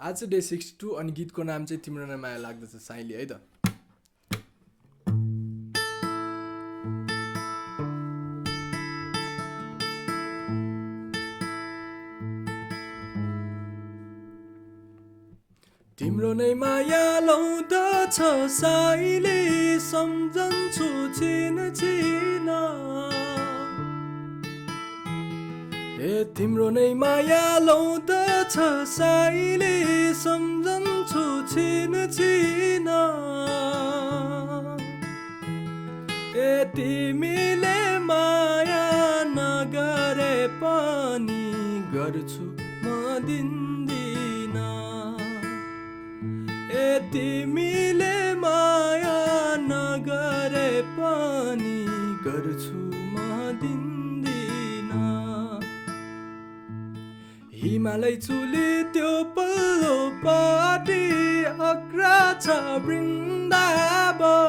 आज चाहिँ डे 62 अनि गीतको नाम चाहिँ तिम्रो नै माया लाग्दछ साइली है त। तिम्रो नै माया लाउँदछ साइली सम्झन्छु छिन छिन तिम्रो नै माया लाउँदछ साइली सम्झन्छु छिन छिन तिमीले माया नगरे पनि गर्छु म दिन्दिन तिमीले माया नगरे पनि गर्छु म दिन्दिन हिमालय चुली त्यो पल्लो पाटी अग्रा छ वृन्दावन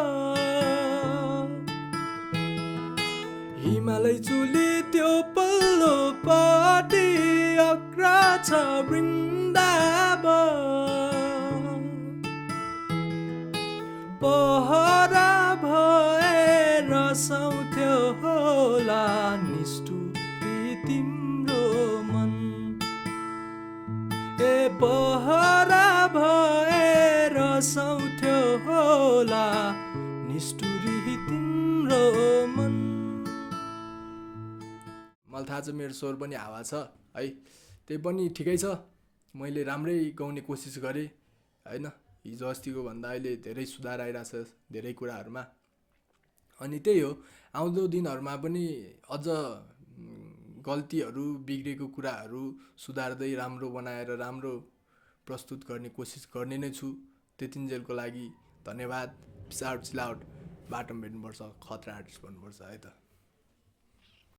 हिमालय चुली त्यो पल्लो पाटी अग्रा छ वृन्दावन पहरा भएर साउँथ्यो होला निष्ठुरी तिम्रो मन पहरा भएर साउँथ्यो होला निष्ठुरी तिम्रो मन। मलाई थाहा छ मेरो स्वर पनि हावा छ है, त्यही पनि ठिकै छ, मैले राम्रै गाउने कोसिस गरेँ होइन। हिजो अस्तिको भन्दा अहिले धेरै सुधार आइरहेछ धेरै कुराहरूमा। अनि त्यही हो, आउँदो दिनहरूमा पनि अझ गल्तीहरू बिग्रेको कुराहरू सुधार्दै राम्रो बनाएर राम्रो प्रस्तुत गर्ने कोसिस गर्ने नै छु। त्यतिन्जेलको लागि धन्यवाद। पिस आउट चिल आउट। बाटोमा भेट्नुपर्छ, खतरा आर्टिस्ट भन्नुपर्छ है त।